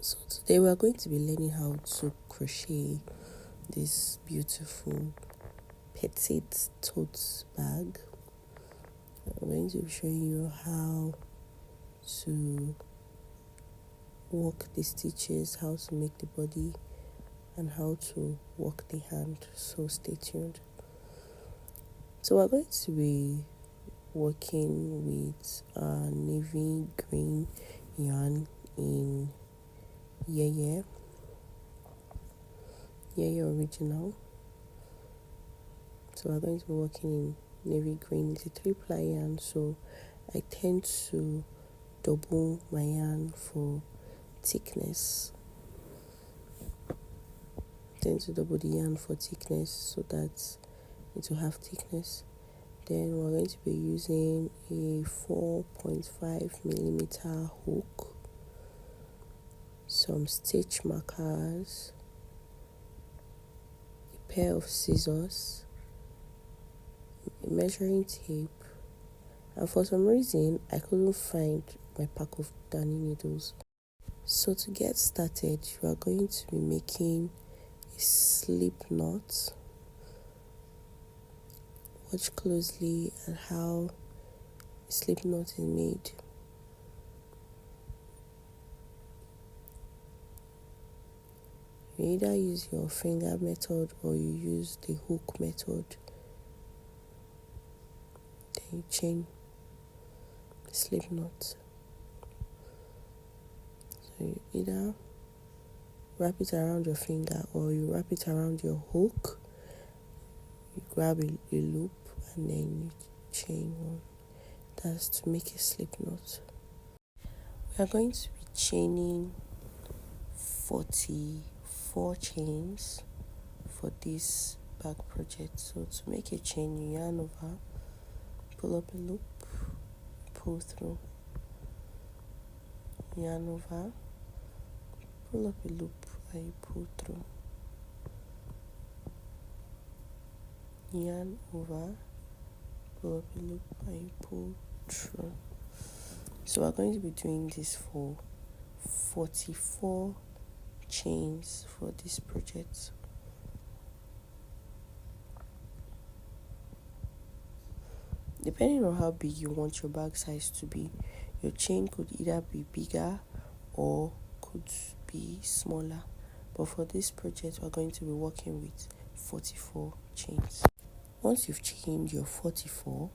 So today we are going to be learning how to crochet this beautiful petite tote bag. I'm going to be showing you how to work the stitches, how to make the body, and how to work the hand. So stay tuned. So we're going to be working with navy green yarn in yeye original. So we're going to be working in navy green. It's a 3-ply yarn, so I tend to double my yarn for thickness. So that it will have thickness. Then we're going to be using a 4.5 millimeter hook, some stitch markers, a pair of scissors, a measuring tape, and for some reason I couldn't find my pack of darning needles. So to get started, you are going to be making a slip knot. Watch closely at how a slip knot is made. You either use your finger method or you use the hook method. Then you chain the slip knot. So you either wrap it around your finger or you wrap it around your hook. You grab a loop and then you chain one. That's to make a slip knot. We are going to be chaining 44 chains for this bag project. So to make a chain, you yarn over, pull up a loop, pull through, yarn over, pull up a loop and you pull through, yarn over, pull up a loop and you pull through. So we're going to be doing this for 44 chains for this project. Depending on how big you want your bag size to be, your chain could either be bigger or could be smaller. But for this project, we're going to be working with 44 chains. Once you've chained your 44,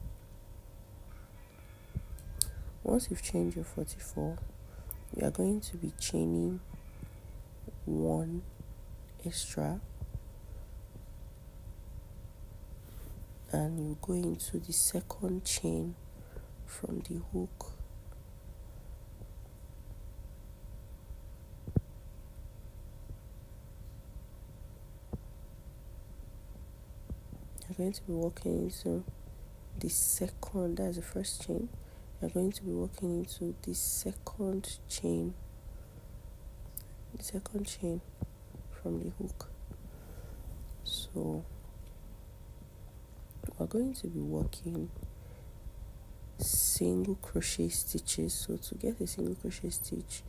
you are going to be chaining one extra, and you go into the second chain from the hook. You're going to be working into the second, that's the first chain. You're going to be working into the second chain from the hook. So we're going to be working single crochet stitches. So to get a single crochet stitch,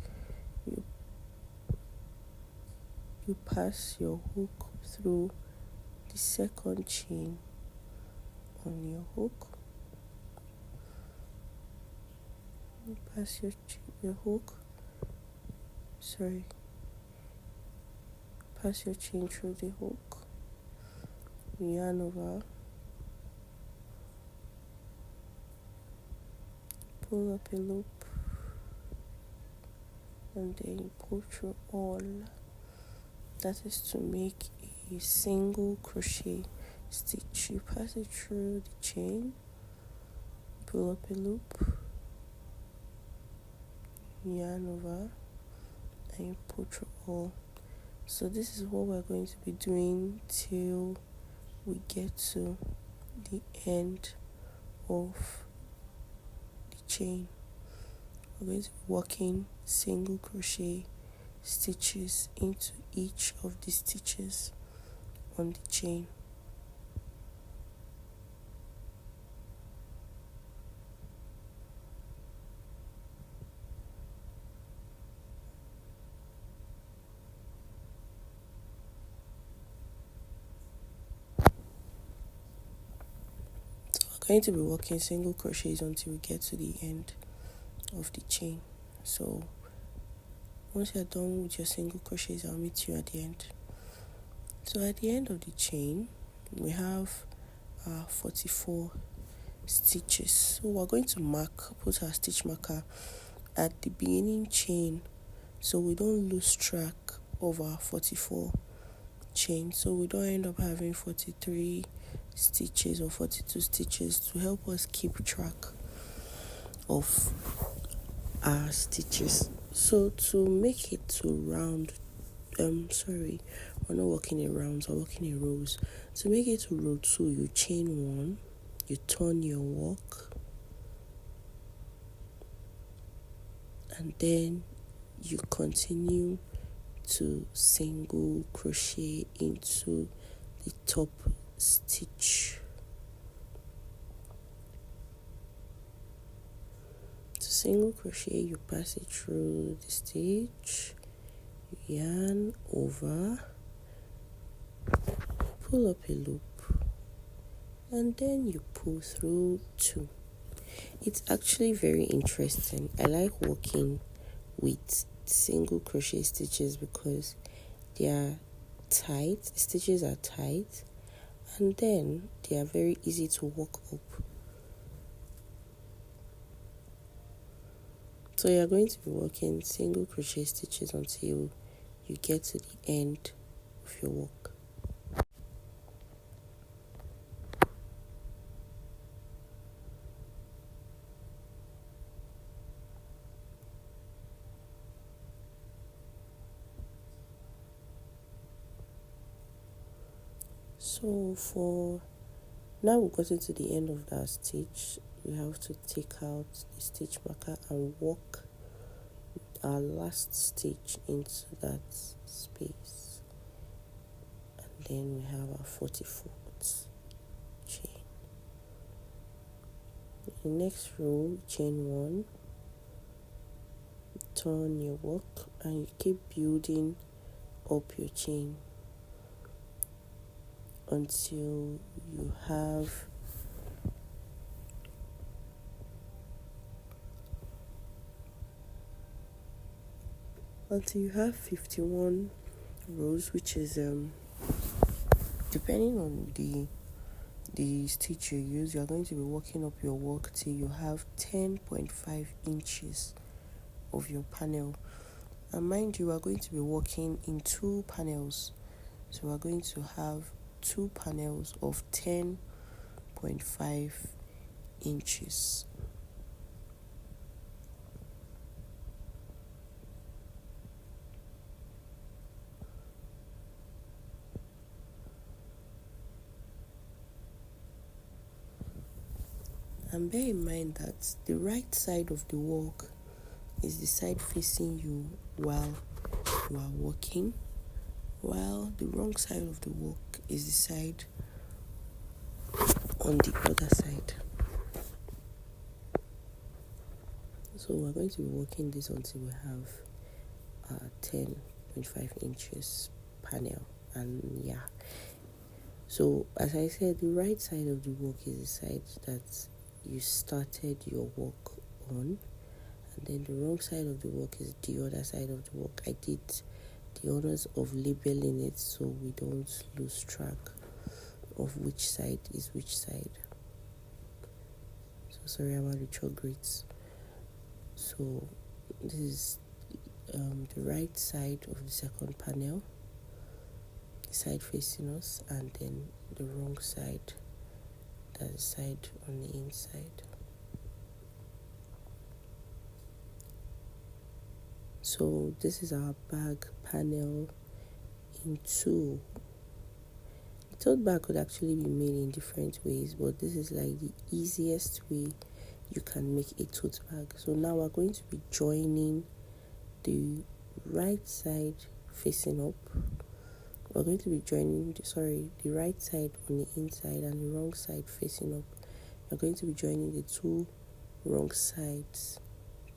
you pass your hook through the second chain on your hook. You pass your chain through the hook, yarn over, pull up a loop, and then you pull through all. That is to make a single crochet stitch. You pass it through the chain, pull up a loop, yarn over, and you pull through all. So this is what we're going to be doing till we get to the end of the chain. We're going to be working single crochet stitches into each of the stitches on the chain. going to be working single crochets until we get to the end of the chain. So once you're done with your single crochets, I'll meet you at the end. So at the end of the chain, we have 44 stitches. So we're going to put our stitch marker at the beginning chain so we don't lose track of our 44 chain, so we don't end up having 43 stitches or 42 stitches, to help us keep track of our stitches. So to make it to round, we're not working in rounds, we're working in rows. To make it to row 2, you chain 1, you turn your work, and then you continue to single crochet into the top stitch. To single crochet, you pass it through the stitch, you yarn over, pull up a loop, and then you pull through 2. It's actually very interesting. I like working with single crochet stitches because they are tight, the stitches are tight, and then they are very easy to work up. So you're going to be working single crochet stitches until you get to the end of your work. So for now, we've gotten to the end of that stitch. We have to take out the stitch marker and work our last stitch into that space, and then we have our 44th chain. In the next row, chain 1, turn your work, and you keep building up your chain until you have until you have 51 rows, which is depending on the stitch you use, you are going to be working up your work till you have 10.5 inches of your panel. And mind you, are going to be working in 2 panels, so we are going to have 2 panels of 10.5 inches. And bear in mind that the right side of the work is the side facing you while you are working, while the wrong side of the work is the side on the other side. So we're going to be working this until we have 10.5 inches panel. And yeah, so as I said, the right side of the work is the side that you started your work on, and then the wrong side of the work is the other side of the work. I did the honors of labeling it so we don't lose track of which side is which side. So sorry about the chalk grits. So this is the right side of the second panel, the side facing us, and then the wrong side, that's the side on the inside. So this is our bag panel in 2. The tote bag could actually be made in different ways, but this is like the easiest way you can make a tote bag. So now we're going to be joining the right side facing up. We're going to be joining the right side on the inside and the wrong side facing up. We're going to be joining the 2 wrong sides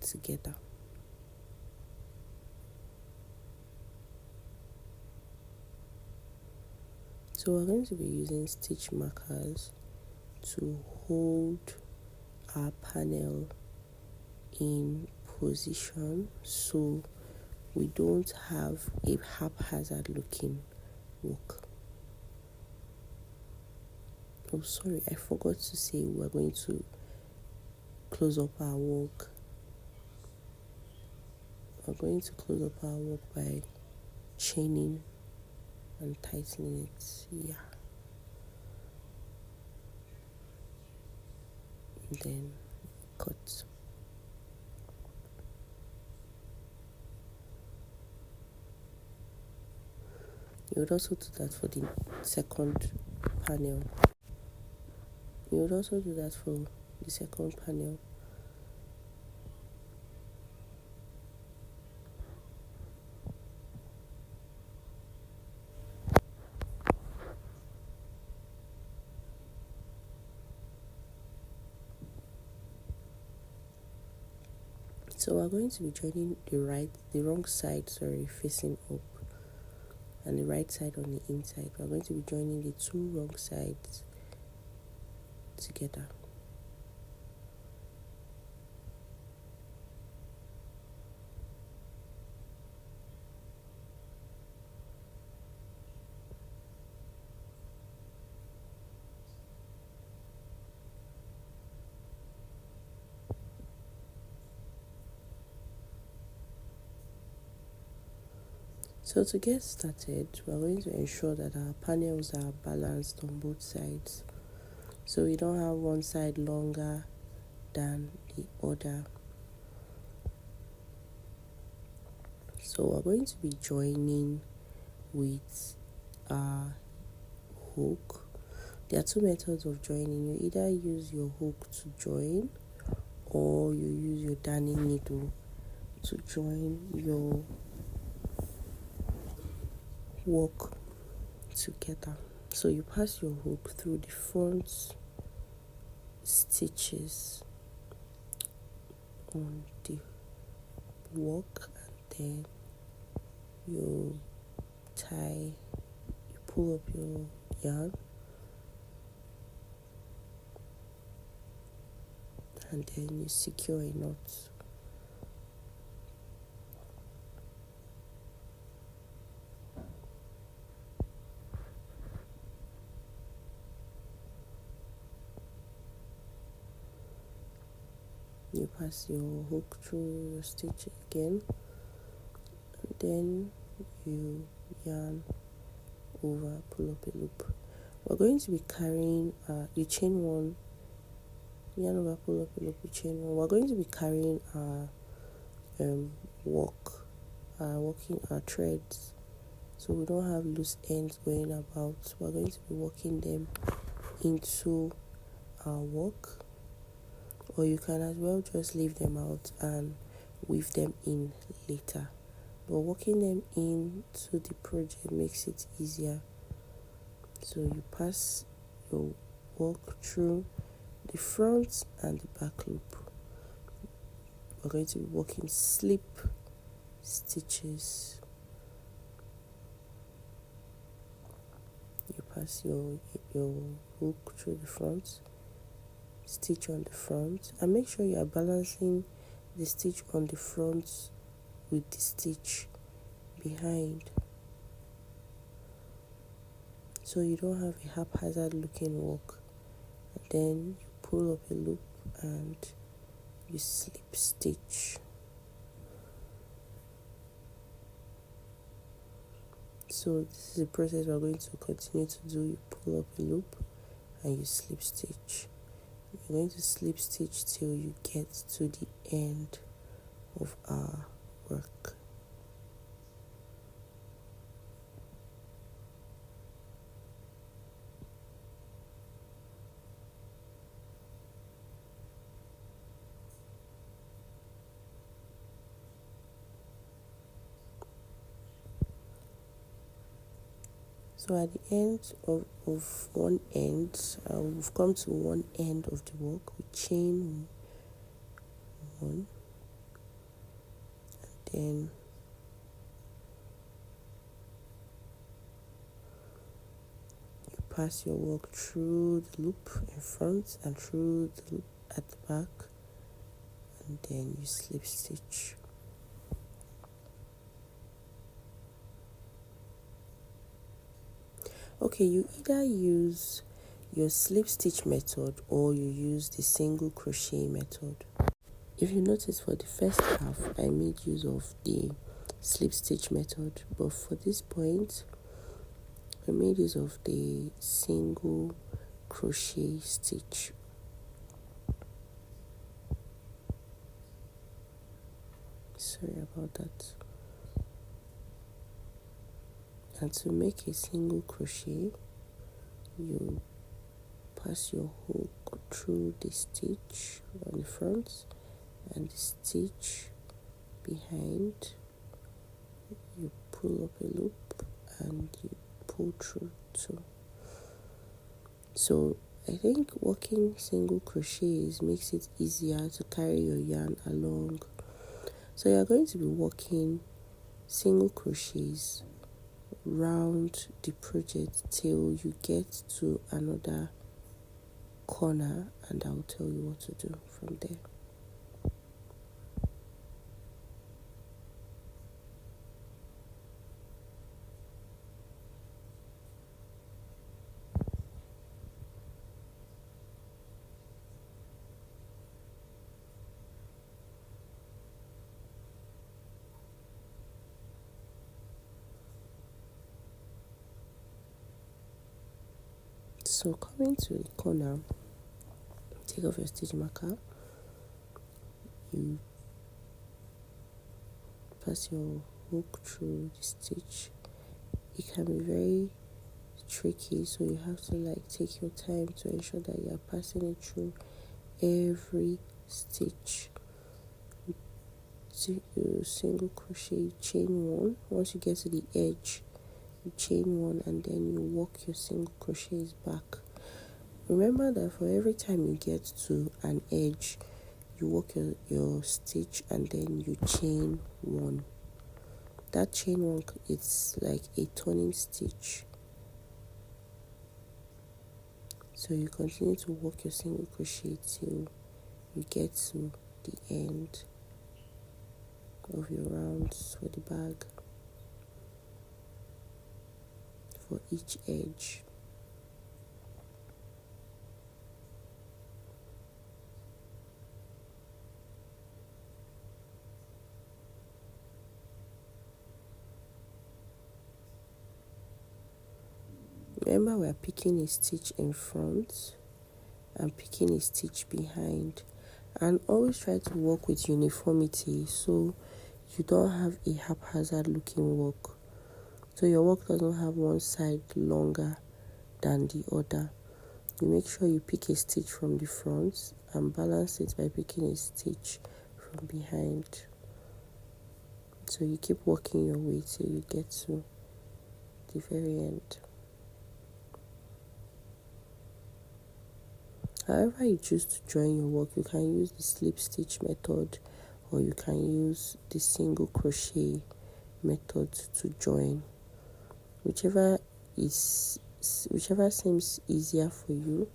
together. So we're going to be using stitch markers to hold our panel in position so we don't have a haphazard looking work. Oh, sorry, I forgot to say we're going to close up our work. We're going to close up our work by chaining and tightening it. Yeah. And then cut. You would also do that for the second panel. You would also do that for the second panel. So we're going to be joining the wrong side, facing up, and the right side on the inside. We're going to be joining the two wrong sides together. So to get started, we're going to ensure that our panels are balanced on both sides. So we don't have one side longer than the other. So we're going to be joining with our hook. There are two methods of joining. You either use your hook to join, or you use your darning needle to join your work together. So you pass your hook through the front stitches on the work, and then you pull up your yarn, and then you secure a knot. You pass your hook through your stitch again, and then you yarn over, pull up a loop. We're going to be carrying you chain one, yarn over, pull up a loop, you chain one. We're going to be carrying our working our threads, so we don't have loose ends going about. We're going to be working them into our work, or you can as well just leave them out and weave them in later. But working them into the project makes it easier. So you pass your work through the front and the back loop. We're going to be working slip stitches. You pass your hook through the front, stitch on the front, and make sure you are balancing the stitch on the front with the stitch behind, so you don't have a haphazard looking work. And then you pull up a loop and you slip stitch. So this is a process we're going to continue to do. You pull up a loop and you slip stitch. You're going to slip stitch till you get to the end of our work. So at the end of one end, we've come to one end of the work. We chain one, and then you pass your work through the loop in front and through the loop at the back, and then you slip stitch. Okay, you either use your slip stitch method or you use the single crochet method. If you notice, for the first half I made use of the slip stitch method, but for this point I made use of the single crochet stitch. Sorry about that. And to make a single crochet, you pass your hook through the stitch on the front and the stitch behind. You pull up a loop and you pull through too. So I think working single crochets makes it easier to carry your yarn along. So you're going to be working single crochets round the project till you get to another corner, and I'll tell you what to do from there. So coming to the corner, take off your stitch marker, you pass your hook through the stitch. It can be very tricky, so you have to take your time to ensure that you are passing it through every stitch. You single crochet, chain one. Once you get to the edge, you chain one and then you walk your single crochets back. Remember that for every time you get to an edge, you walk your stitch and then you chain one. That chain one, it's like a turning stitch. So you continue to walk your single crochet till you get to the end of your rounds for the bag for each edge. Remember, we are picking a stitch in front and picking a stitch behind, and always try to work with uniformity so you don't have a haphazard looking work. So your work doesn't have one side longer than the other. You make sure you pick a stitch from the front and balance it by picking a stitch from behind. So you keep working your way till you get to the very end. However you choose to join your work, you can use the slip stitch method or you can use the single crochet method to join. Whichever seems easier for you,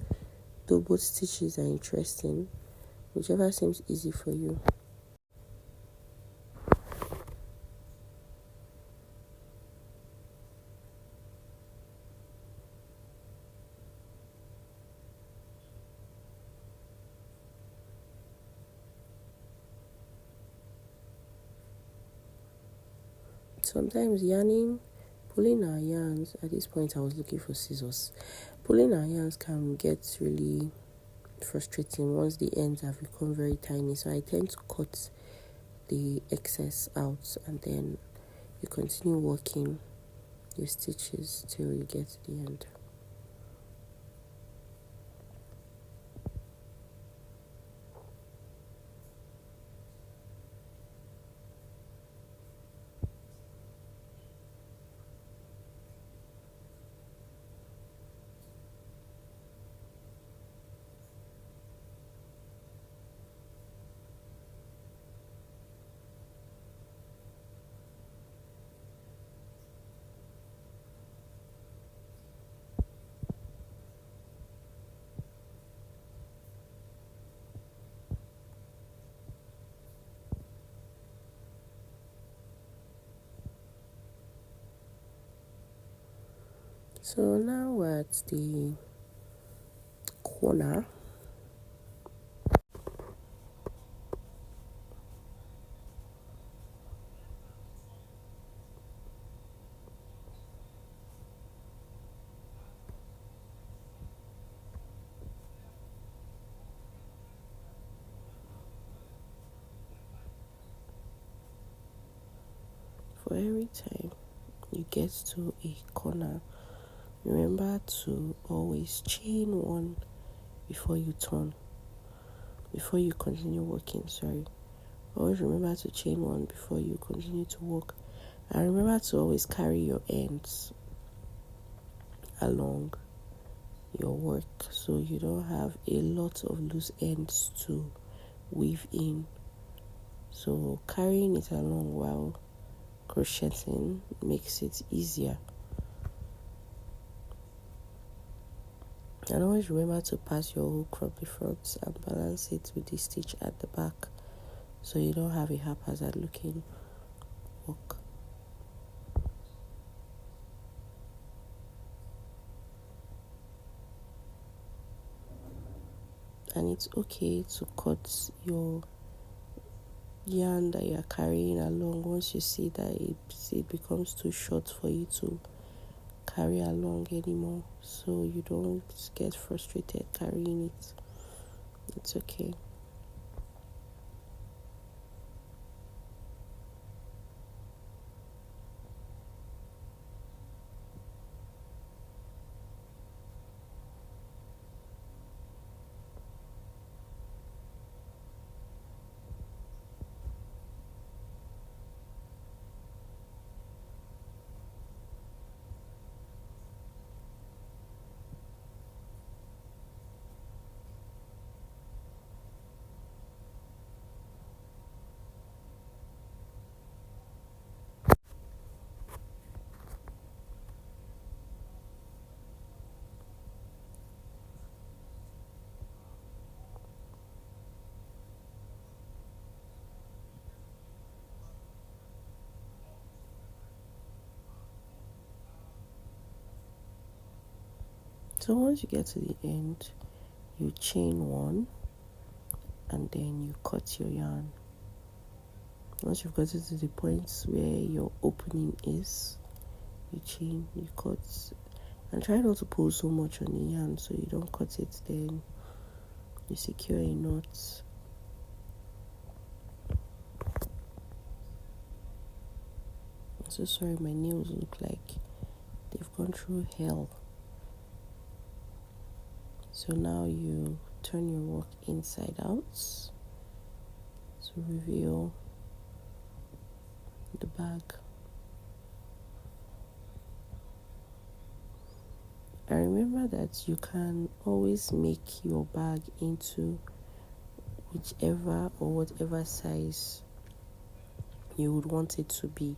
though both stitches are interesting, whichever seems easy for you. Sometimes pulling our yarns, at this point I was looking for scissors. Pulling our yarns can get really frustrating once the ends have become very tiny. So I tend to cut the excess out and then you continue working your stitches till you get to the end. So now we're at the corner. For every time you get to a corner, remember to always chain one before you turn, before you continue walking, sorry. Always remember to chain one before you continue to walk. And remember to always carry your ends along your work so you don't have a lot of loose ends to weave in. So carrying it along while crocheting makes it easier. And always remember to pass your hook from the front and balance it with the stitch at the back so you don't have a haphazard looking work. And it's okay to cut your yarn that you're carrying along once you see that it becomes too short for you to carry along anymore, so you don't get frustrated carrying it. It's okay. So once you get to the end, you chain one and then you cut your yarn. Once you've got it to the point where your opening is, you chain, you cut, and try not to pull so much on the yarn so you don't cut it. Then you secure a knot. I'm so sorry, my nails look like they've gone through hell. So now you turn your work inside out to reveal the bag. And remember that you can always make your bag into whichever or whatever size you would want it to be.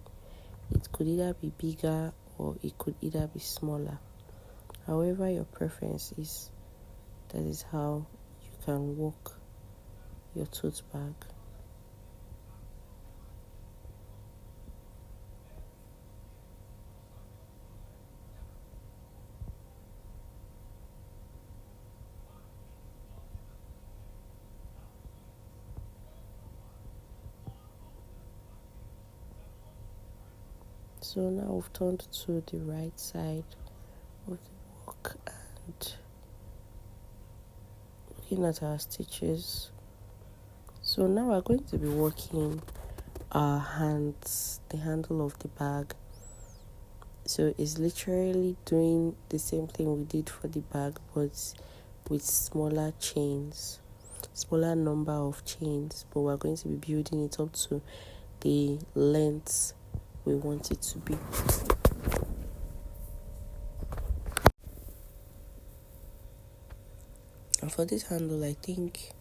It could either be bigger or it could either be smaller. However your preference is, that is how you can work your tote bag. So now we've turned to the right side of the work and looking at our stitches. So now we're going to be working our hands, the handle of the bag. So it's literally doing the same thing we did for the bag, but with smaller chains, smaller number of chains, but we're going to be building it up to the length we want it to be. And for this handle, I think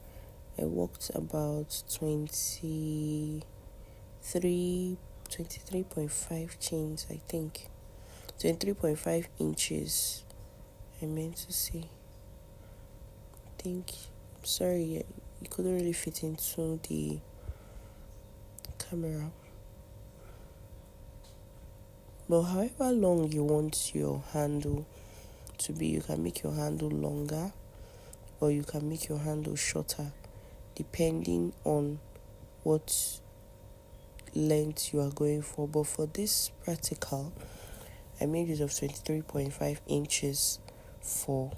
I worked about 23.5 chains, I think. 23.5 inches, I meant to say. I think, sorry, you couldn't really fit into the camera. But however long you want your handle to be, you can make your handle longer or you can make your handle shorter depending on what length you are going for. But for this practical, I made use of 23.5 inches for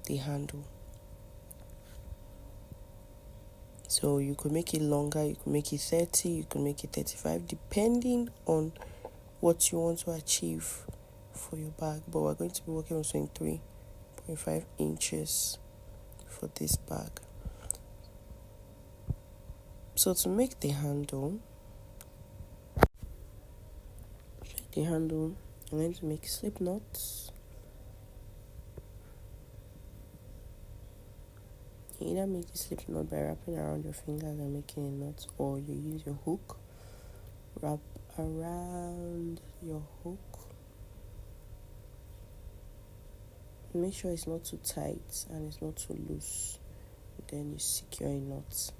the handle. So you could make it longer, you could make it 30, you could make it 35, depending on what you want to achieve for your bag. But we're going to be working on 23.5 inches for this bag. So to make the handle, I'm going to make slip knots. You either make the slip knot by wrapping around your fingers and making a knot, or you use your hook, wrap around your hook. Make sure it's not too tight and it's not too loose. Then you secure a knot.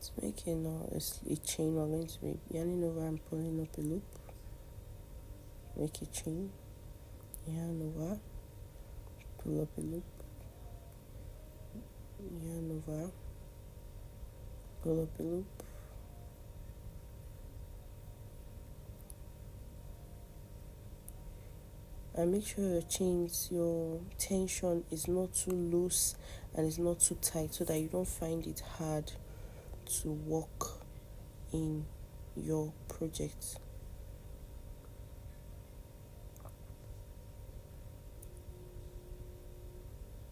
To make a chain, we're going to be yarning over and pulling up a loop. Make a chain, yarn over, pull up a loop, yarn over, pull up a loop. And make sure your tension is not too loose and it's not too tight, so that you don't find it hard to work in your project.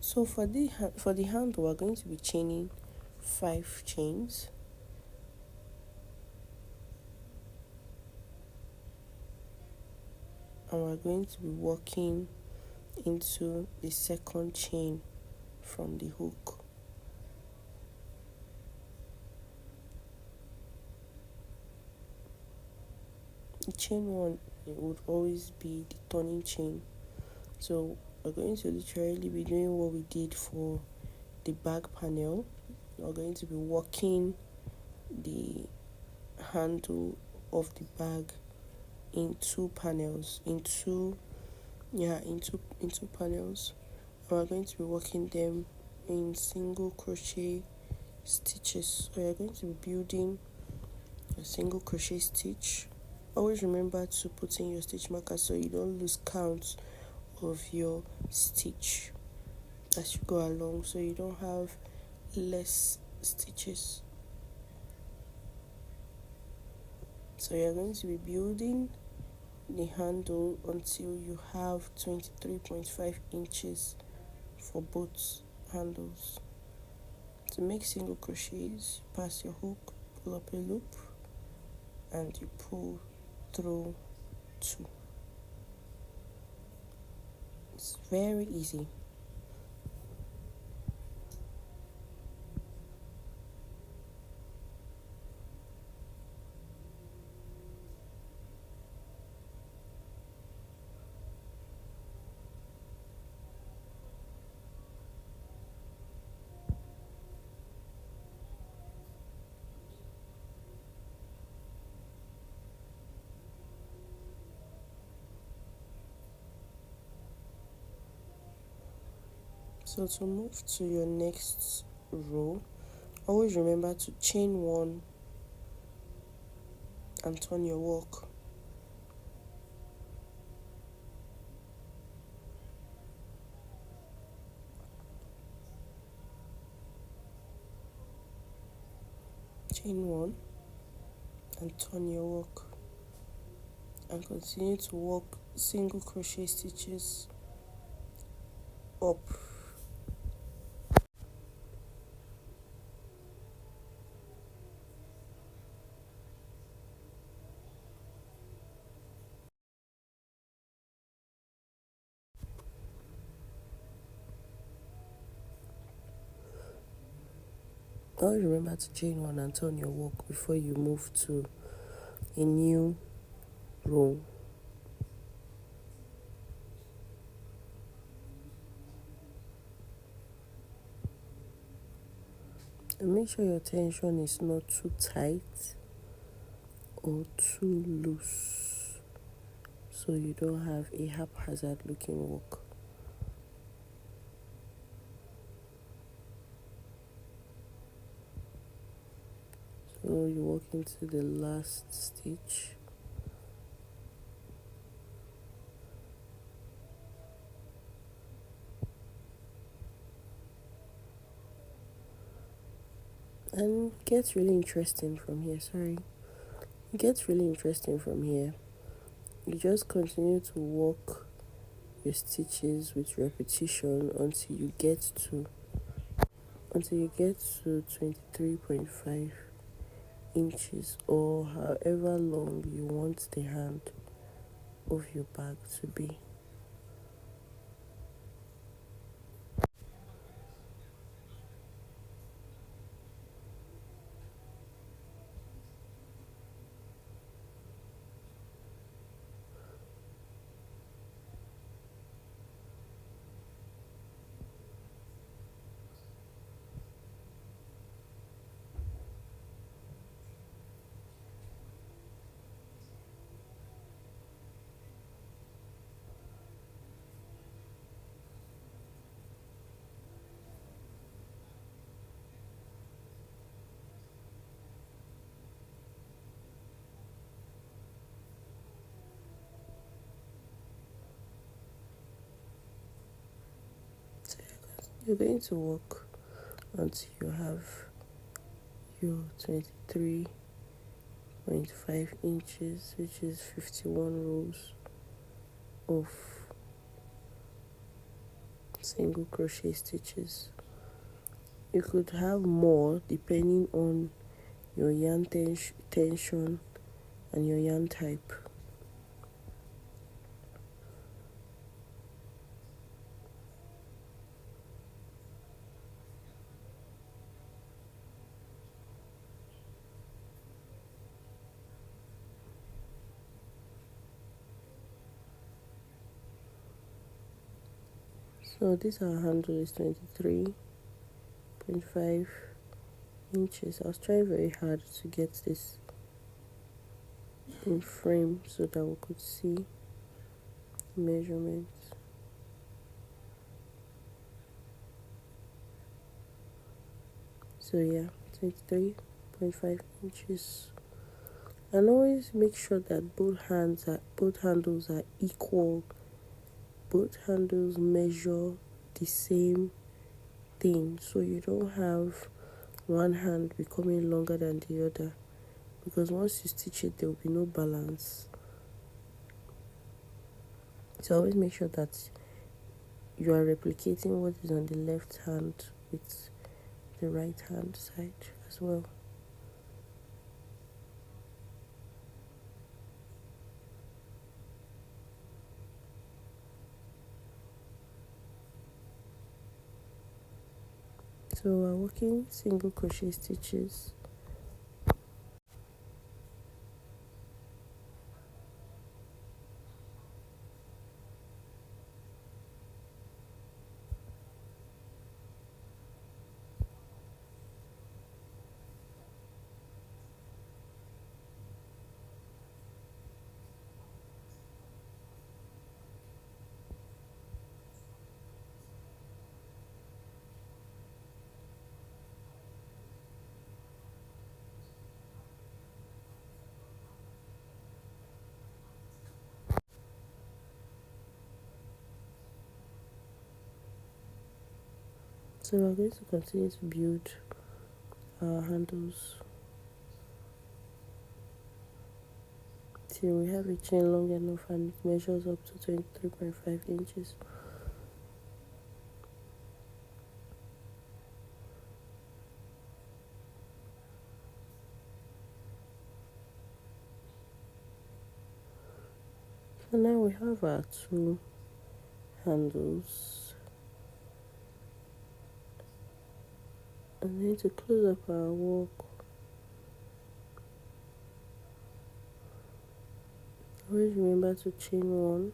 So for the handle, we're going to be chaining 5 chains. And we're going to be working into the second chain from the hook. The chain one, it would always be the turning chain. So we're going to literally be doing what we did for the bag panel. We're going to be working the handle of the bag in two panels, in two panels. And we're going to be working them in single crochet stitches. So you're going to be building a single crochet stitch. Always remember to put in your stitch marker so you don't lose count of your stitch as you go along, so you don't have less stitches. So you're going to be building the handle until you have 23.5 inches for both handles. To make single crochets, you pass your hook, pull up a loop, and you pull through 2. It's very easy. So to move to your next row, always remember to chain 1 and turn your work. Chain 1 and turn your work, and continue to work single crochet stitches up. Always remember to chain one and turn your work before you move to a new row. And make sure your tension is not too tight or too loose, so you don't have a haphazard looking work. So you walk into the last stitch. And it gets really interesting from here. It gets really interesting from here. You just continue to walk your stitches with repetition until you get to 23.5 inches, or however long you want the hand of your bag to be. So you're going to walk until you have your 23.5 inches, which is 51 rows of single crochet stitches. You could have more depending on your yarn tension and your yarn type. So this our handle is 23.5 inches. I was trying very hard to get this in frame so that we could see measurements. So yeah, 23.5 inches. And always make sure that both handles are equal. Both handles measure the same thing, so you don't have one hand becoming longer than the other, because once you stitch it there will be no balance. So always make sure that you are replicating what is on the left hand with the right hand side as well. So we're working single crochet stitches. So we're going to continue to build our handles till we have a chain long enough and it measures up to 23.5 inches. So now we have our two handles, And then to close up our work, always remember to chain one.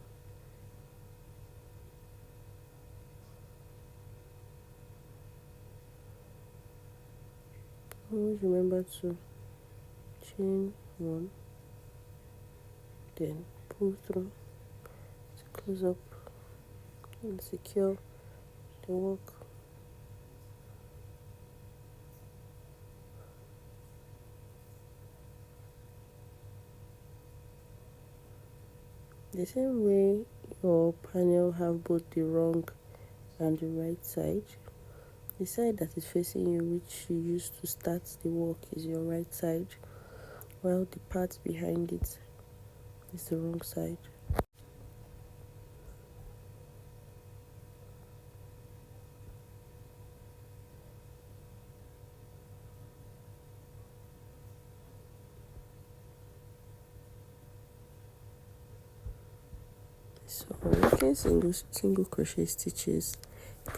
Always remember to chain one, then pull through to close up and secure the work. The same way your panel have both the wrong and the right side. The side that is facing you, which you use to start the work, is your right side, while the part behind it is the wrong side. So making single crochet stitches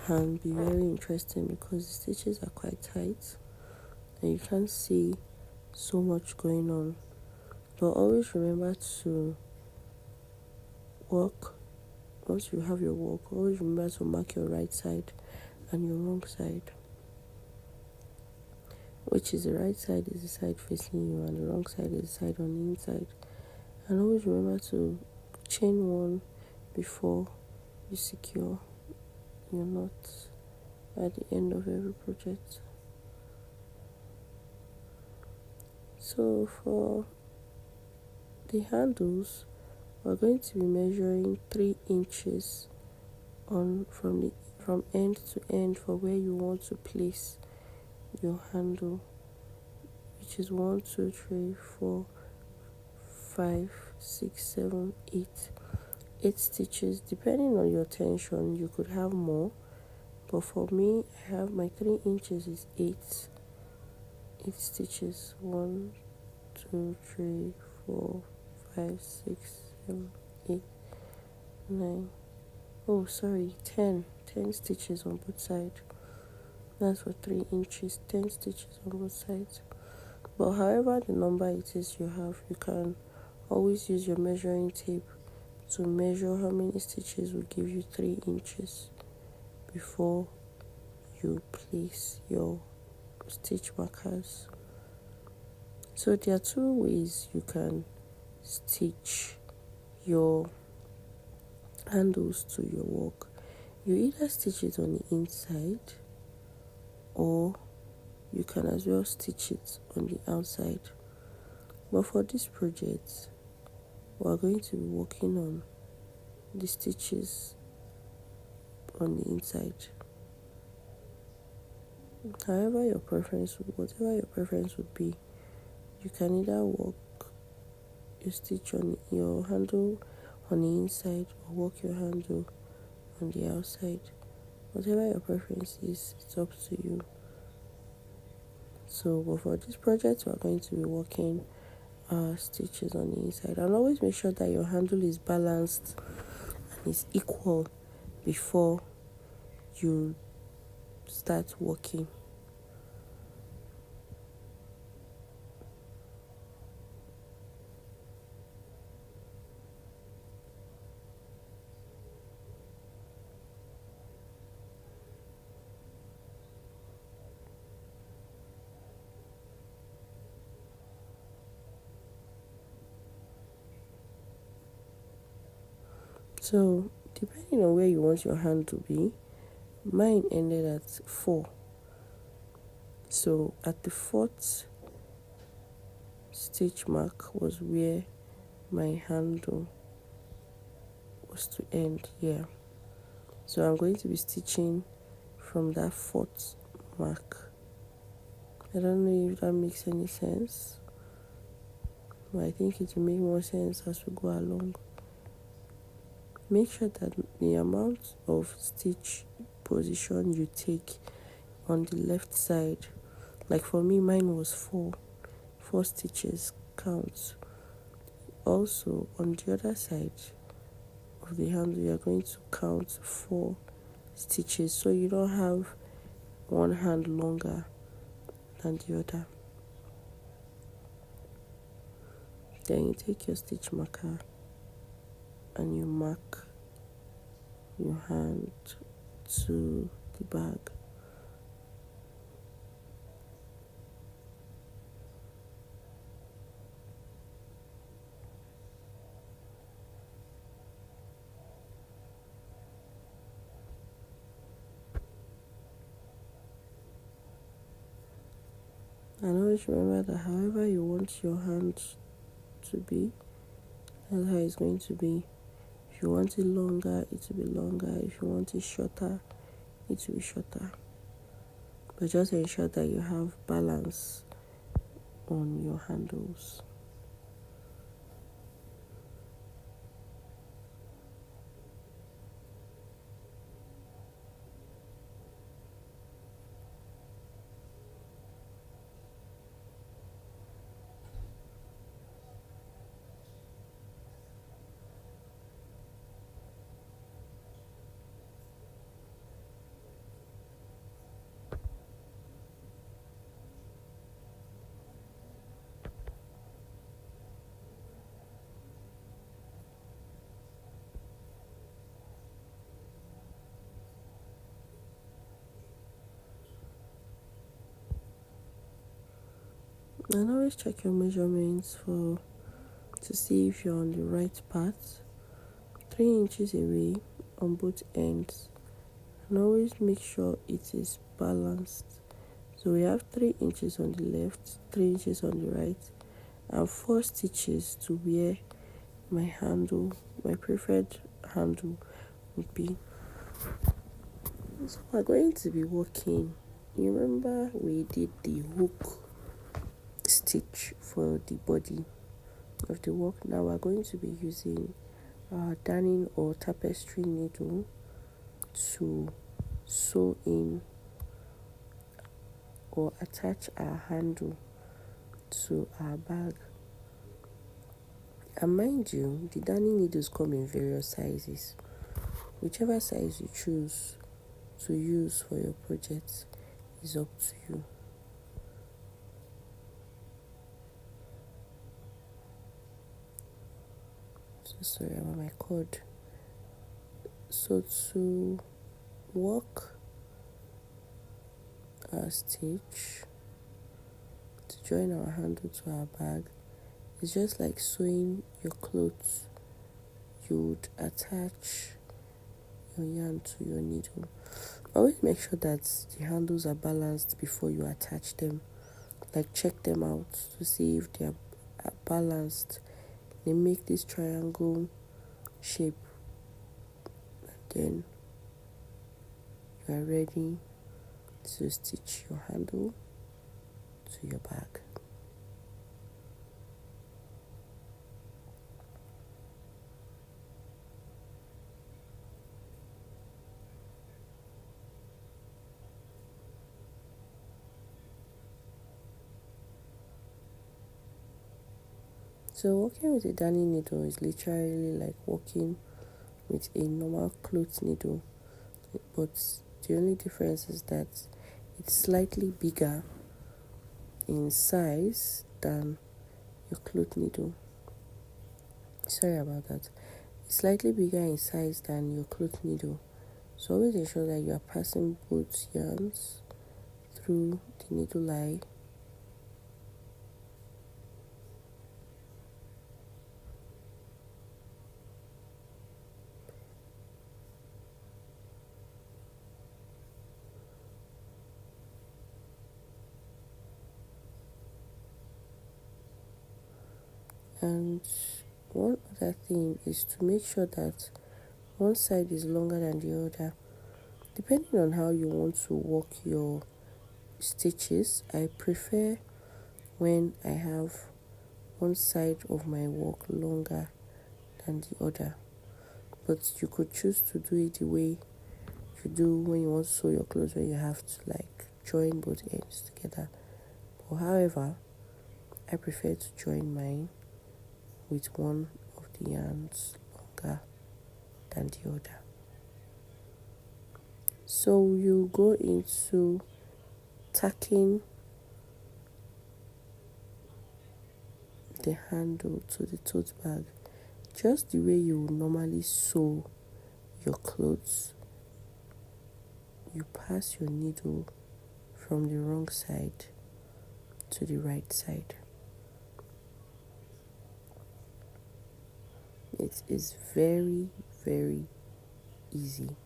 can be very interesting because the stitches are quite tight and you can't see so much going on. But always remember to work. Once you have your work, always remember to mark your right side and your wrong side. Which is the right side is the side facing you and the wrong side is the side on the inside. And always remember to chain one before you secure your knot at the end of every project. So for the handles, we're going to be measuring 3 inches from end to end for where you want to place your handle, which is 1, 2, 3, 4, 5, 6, 7, 8 stitches. Depending on your tension, you could have more, but for me, I have my 3 inches is 8 stitches. 1, 2, 3, 4, 5, 6, 7, 8, 9. Oh, sorry, 10 stitches on both sides. That's for 3 inches, 10 stitches on both sides. But however the number it is you have, you can always use your measuring tape to measure how many stitches will give you 3 inches before you place your stitch markers. So there are 2 ways you can stitch your handles to your work. You either stitch it on the inside, or you can as well stitch it on the outside. But for this project, we are going to be working on the stitches on the inside. Whatever your preference would be, you can either work your stitch on your handle on the inside or work your handle on the outside. Whatever your preference is, it's up to you. So, but for this project, we are going to be working stitches on the inside, and always make sure that your handle is balanced and is equal before you start working. So, depending on where you want your hand to be, mine ended at 4. So, at the 4th stitch mark was where my handle was to end here. So, I'm going to be stitching from that 4th mark. I don't know if that makes any sense, but I think it will make more sense as we go along. Make sure that the amount of stitch position you take on the left side, like for me, mine was 4 stitches counts. Also, on the other side of the handle, you are going to count 4 stitches, so you don't have one hand longer than the other. Then you take your stitch marker and you mark your hand to the bag. And always remember that however you want your hand to be, that's how it's going to be. If you want it longer, it will be longer. If you want it shorter, it will be shorter. But just ensure that you have balance on your handles. And always check your measurements to see if you're on the right path. 3 inches away on both ends. And always make sure it is balanced. So we have 3 inches on the left, 3 inches on the right, and 4 stitches to where my preferred handle would be. So we're going to be working. You remember we did the hook stitch for the body of the work. Now we're going to be using our darning or tapestry needle to sew in or attach our handle to our bag. And mind you, the darning needles come in various sizes. Whichever size you choose to use for your project is up to you. So sorry about my cord. So to work our stitch, to join our handle to our bag, it's just like sewing your clothes. You would attach your yarn to your needle. Always make sure that the handles are balanced before you attach them. Like check them out to see if they are balanced. They make this triangle shape. And then you are ready to stitch your handle to your bag. So working with a darning needle is literally like working with a normal cloth needle, but the only difference is that it's slightly bigger in size than your cloth needle. Sorry about that. It's slightly bigger in size than your cloth needle. So always ensure that you are passing both yarns through the needle eye. And one other thing is to make sure that one side is longer than the other. Depending on how you want to work your stitches, I prefer when I have one side of my work longer than the other. But you could choose to do it the way you do when you want to sew your clothes, where you have to like join both ends together. But however, I prefer to join mine with one of the yarns longer than the other. So you go into tacking the handle to the tote bag, just the way you would normally sew your clothes. You pass your needle from the wrong side to the right side. It is very, very easy.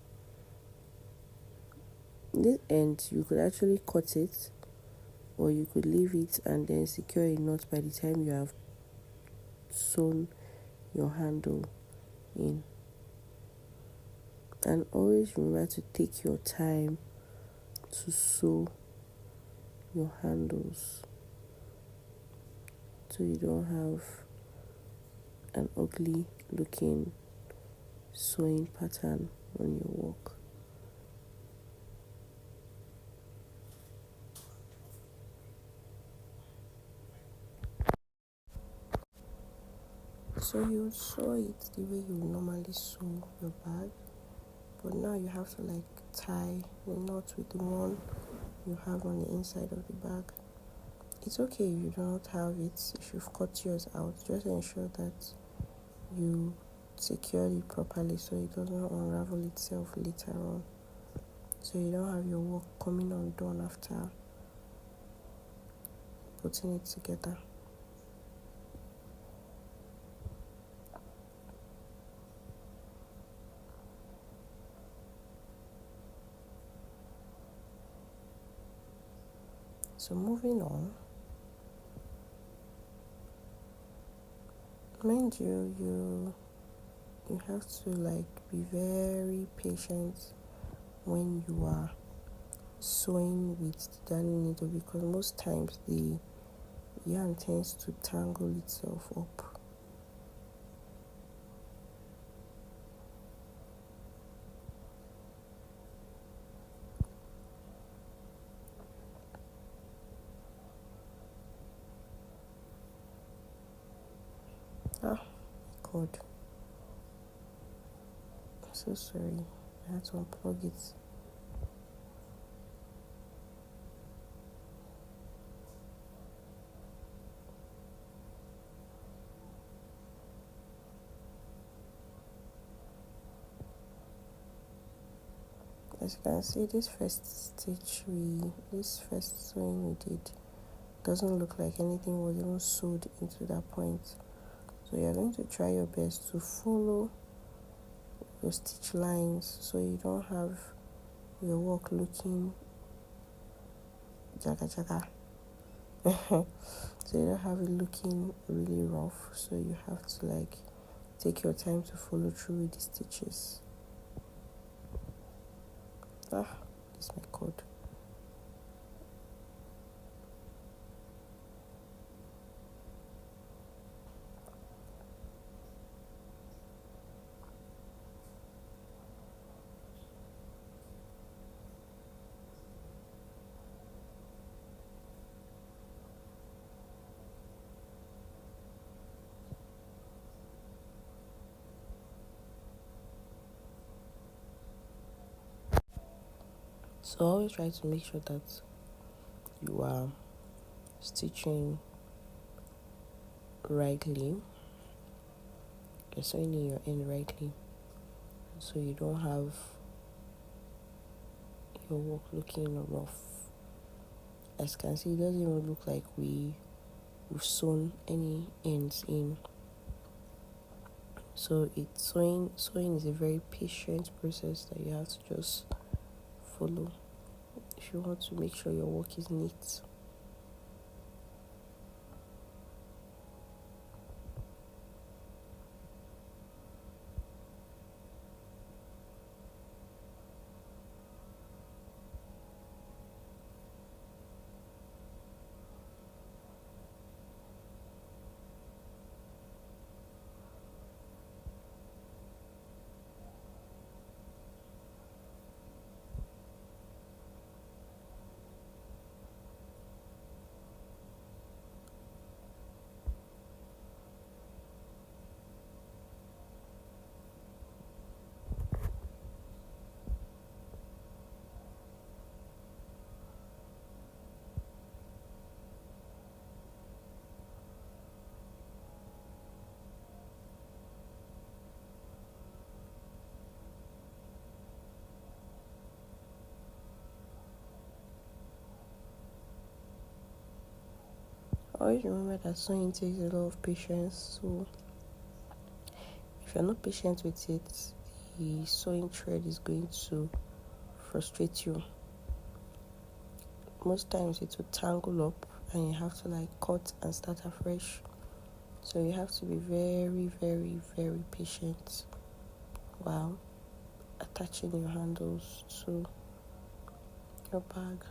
This end, you could actually cut it, or you could leave it and then secure a knot by the time you have sewn your handle in. And always remember to take your time to sew your handles so you don't have an ugly looking sewing pattern on your work. So you sew it the way you normally sew your bag, but now you have to like tie the knot with the one you have on the inside of the bag. It's okay if you do not have it, if you've cut yours out, just ensure that you secured it properly so it doesn't unravel itself later on, so you don't have your work coming undone after putting it together. So moving on, mind you have to like be very patient when you are sewing with the darning needle, because most times the yarn tends to tangle itself up. Ah, God. I'm so sorry. I had to unplug it. As you can see, this first sewing we did doesn't look like anything was even sewed into that point. So you're going to try your best to follow your stitch lines so you don't have your work looking jaga jaga. So you don't have it looking really rough. So you have to like take your time to follow through with the stitches. This is my code. So always try to make sure that you are stitching rightly. You're sewing in your end rightly, so you don't have your work looking rough. As you can see, it doesn't even look like we've sewn any ends in. So sewing is a very patient process that you have to just follow if you want to make sure your work is neat. Always remember that sewing takes a lot of patience, so if you're not patient with it, the sewing thread is going to frustrate you. Most times it will tangle up and you have to like cut and start afresh. So you have to be very, very, very patient while attaching your handles to your bag.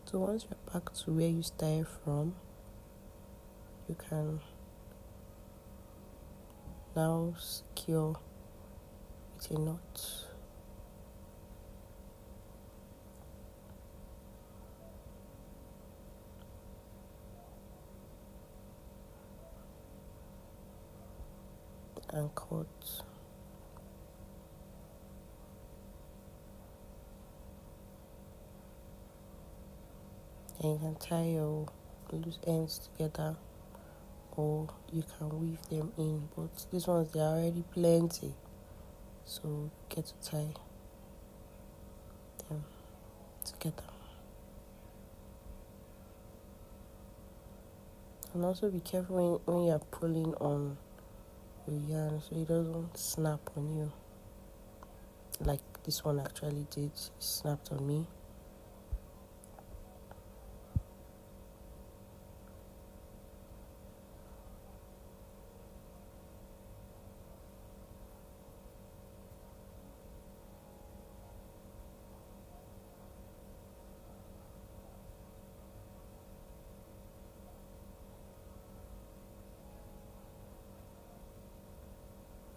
So once you're back to where you started from, you can now secure with a knot. And cut. And you can tie your loose ends together, or you can weave them in, but these ones, they are already plenty, so get to tie them together. And also be careful when you're pulling on your yarn so it doesn't snap on you, like this one actually did. It snapped on me.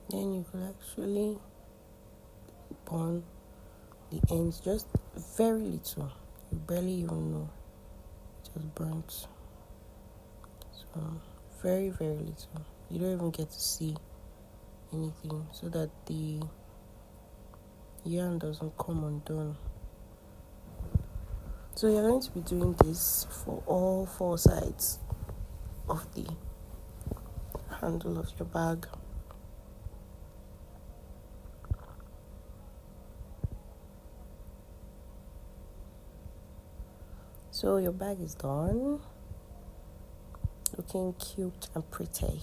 Then you could actually burn the ends, just very little. You barely even know, just burnt. So very, very little. You don't even get to see anything, so that the yarn doesn't come undone. So you're going to be doing this for all 4 sides of the handle of your bag. So your bag is done, looking cute and pretty.